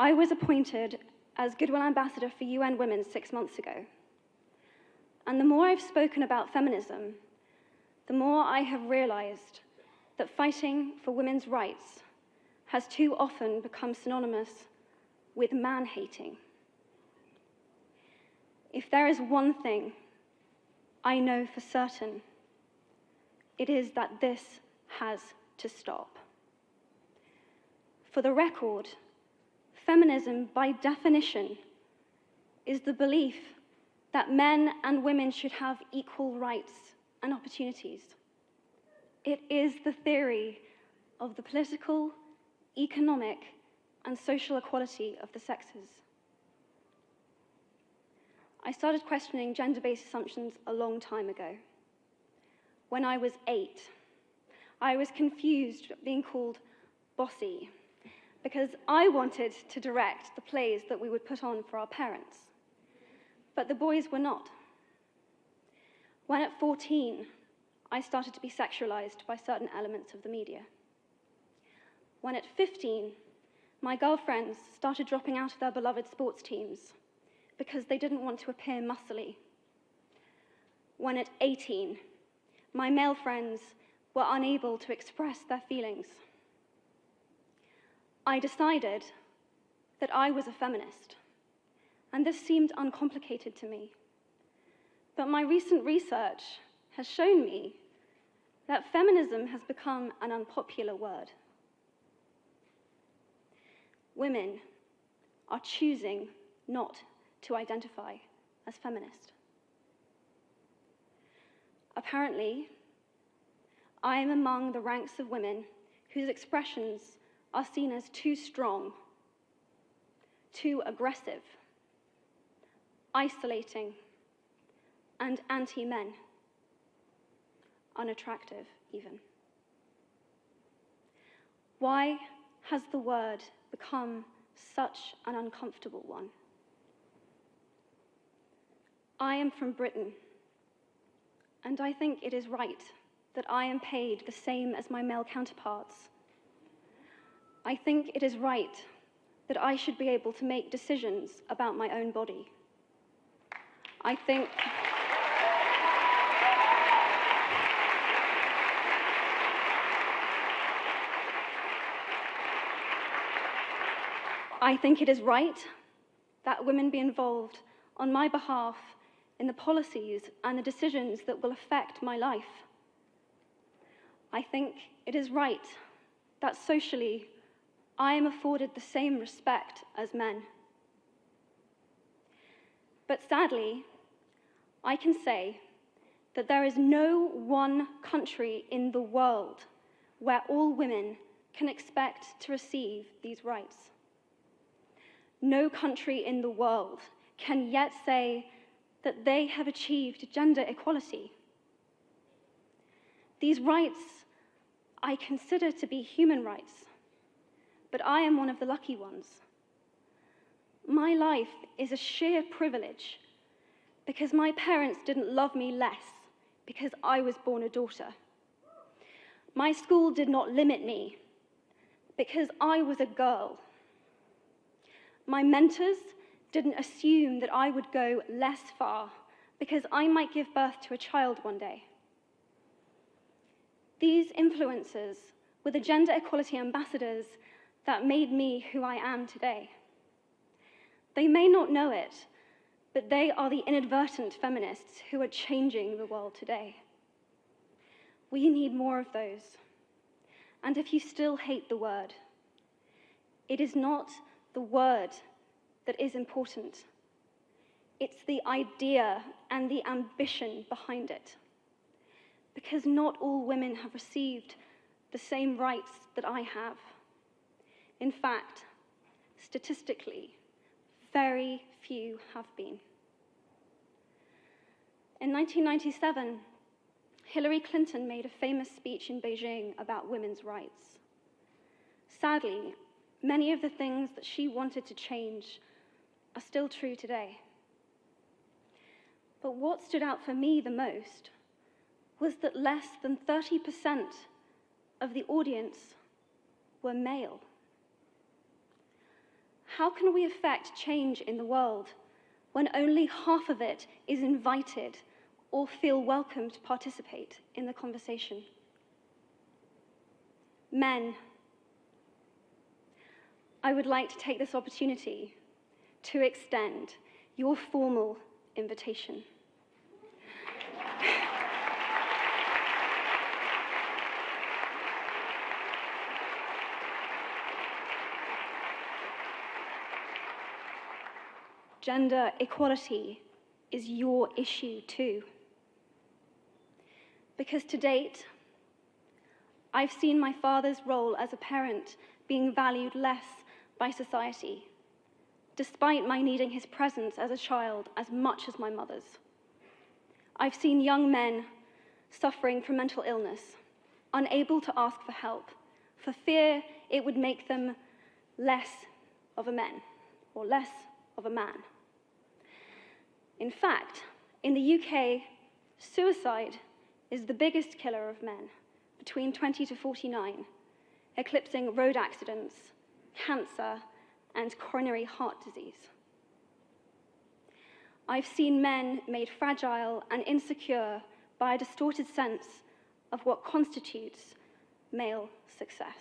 I was appointed as Goodwill Ambassador for UN Women 6 months ago. And the more I've spoken about feminism, the more I have realized that fighting for women's rights has too often become synonymous with man-hating. If there is one thing I know for certain, it is that this has to stop. For the record, feminism, by definition, is the belief that men and women should have equal rights and opportunities. It is the theory of the political, economic, and social equality of the sexes. I started questioning gender-based assumptions a long time ago. When I was 8, I was confused being called bossy because I wanted to direct the plays that we would put on for our parents, but the boys were not. When at 14, I started to be sexualized by certain elements of the media. When at 15, my girlfriends started dropping out of their beloved sports teams because they didn't want to appear muscly. When at 18, my male friends were unable to express their feelings. I decided that I was a feminist, and this seemed uncomplicated to me. But my recent research has shown me that feminism has become an unpopular word. Women are choosing not to identify as feminist. Apparently, I am among the ranks of women whose expressions are seen as too strong, too aggressive, isolating, and anti-men, unattractive even. Why has the word become such an uncomfortable one? I am from Britain, and I think it is right that I am paid the same as my male counterparts. I think it is right that I should be able to make decisions about my own body. I think it is right that women be involved on my behalf in the policies and the decisions that will affect my life. I think it is right that socially I am afforded the same respect as men. But sadly, I can say that there is no one country in the world where all women can expect to receive these rights. No country in the world can yet say that they have achieved gender equality. These rights I consider to be human rights, but I am one of the lucky ones. My life is a sheer privilege because my parents didn't love me less because I was born a daughter. My school did not limit me because I was a girl. My mentors didn't assume that I would go less far because I might give birth to a child one day. These influences were the gender equality ambassadors that made me who I am today. They may not know it, but they are the inadvertent feminists who are changing the world today. We need more of those. And if you still hate the word, it is not the word that is important. It's the idea and the ambition behind it. Because not all women have received the same rights that I have. In fact, statistically, very few have been. In 1997, Hillary Clinton made a famous speech in Beijing about women's rights. Sadly, many of the things that she wanted to change are still true today. But what stood out for me the most was that less than 30% of the audience were male. how can we affect change in the world when only half of it is invited or feel welcome to participate in the conversation? Men, I would like to take this opportunity to extend your formal invitation. Gender equality is your issue too. Because to date, I've seen my father's role as a parent being valued less by society, despite my needing his presence as a child as much as my mother's. I've seen young men suffering from mental illness, unable to ask for help, for fear it would make them less of a man or less of a man. In fact, in the UK, suicide is the biggest killer of men between 20 to 49, eclipsing road accidents, cancer, and coronary heart disease. I've seen men made fragile and insecure by a distorted sense of what constitutes male success.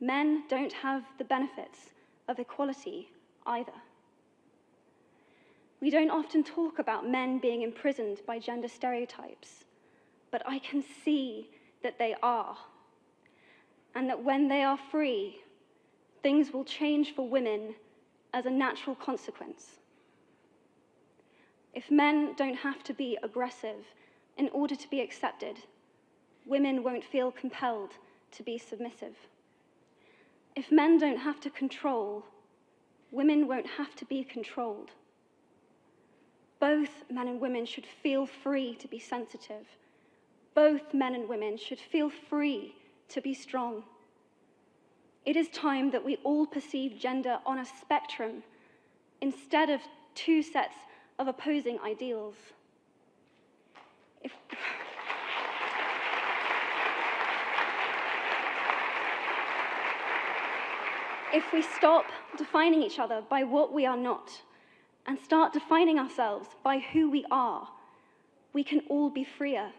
Men don't have the benefits of equality either. We don't often talk about men being imprisoned by gender stereotypes, but I can see that they are, and that when they are free, things will change for women as a natural consequence. If men don't have to be aggressive in order to be accepted, women won't feel compelled to be submissive. If men don't have to control, women won't have to be controlled. Both men and women should feel free to be sensitive. Both men and women should feel free to be strong. It is time that we all perceive gender on a spectrum instead of two sets of opposing ideals. If we stop defining each other by what we are not and start defining ourselves by who we are, we can all be freer.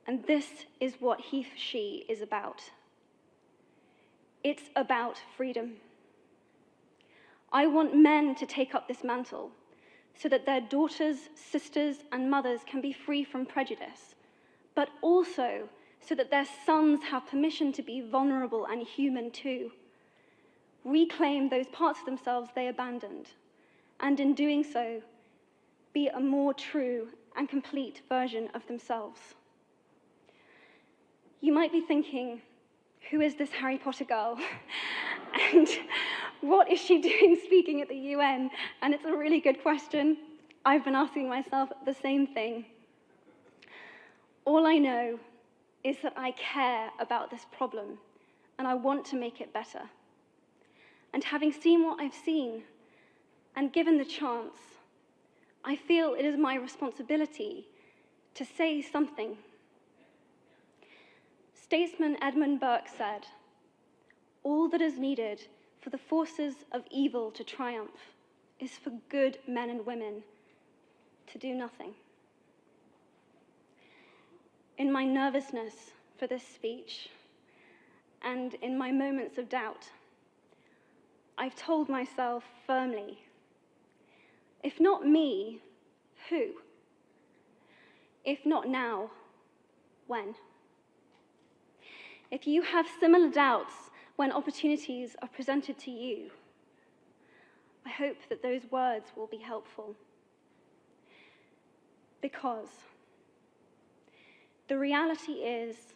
And this is what he, she is about. It's about freedom. I want men to take up this mantle so that their daughters, sisters, and mothers can be free from prejudice, but also so that their sons have permission to be vulnerable and human too. Reclaim those parts of themselves they abandoned, and in doing so, be a more true and complete version of themselves. You might be thinking, who is this Harry Potter girl? And what is she doing speaking at the UN? And it's a really good question. I've been asking myself the same thing. All I know is that I care about this problem, and I want to make it better. And having seen what I've seen, and given the chance, I feel it is my responsibility to say something. Statesman Edmund Burke said, "All that is needed for the forces of evil to triumph is for good men and women to do nothing." In my nervousness for this speech, and in my moments of doubt, I've told myself firmly, if not me, who? If not now, when? If you have similar doubts when opportunities are presented to you, I hope that those words will be helpful. Because the reality is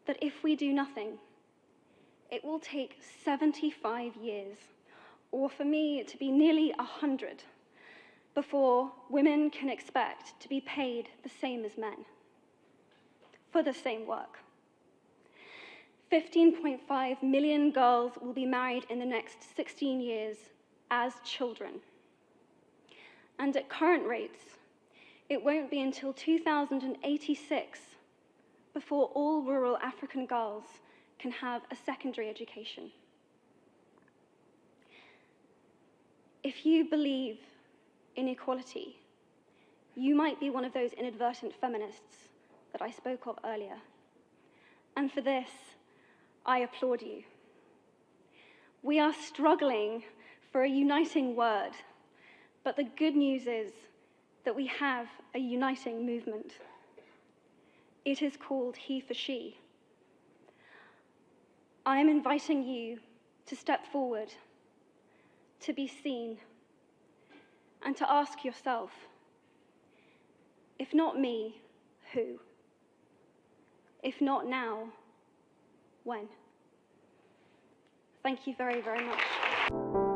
that if we do nothing, it will take 75 years, or for me to be nearly 100, before women can expect to be paid the same as men for the same work. 15.5 million girls will be married in the next 16 years as children. And at current rates, it won't be until 2086 before all rural African girls can have a secondary education. If you believe in equality, you might be one of those inadvertent feminists that I spoke of earlier. And for this, I applaud you. We are struggling for a uniting word, but the good news is that we have a uniting movement. It is called He for She. I am inviting you to step forward, to be seen, and to ask yourself, if not me, who? If not now, when? Thank you very, very much.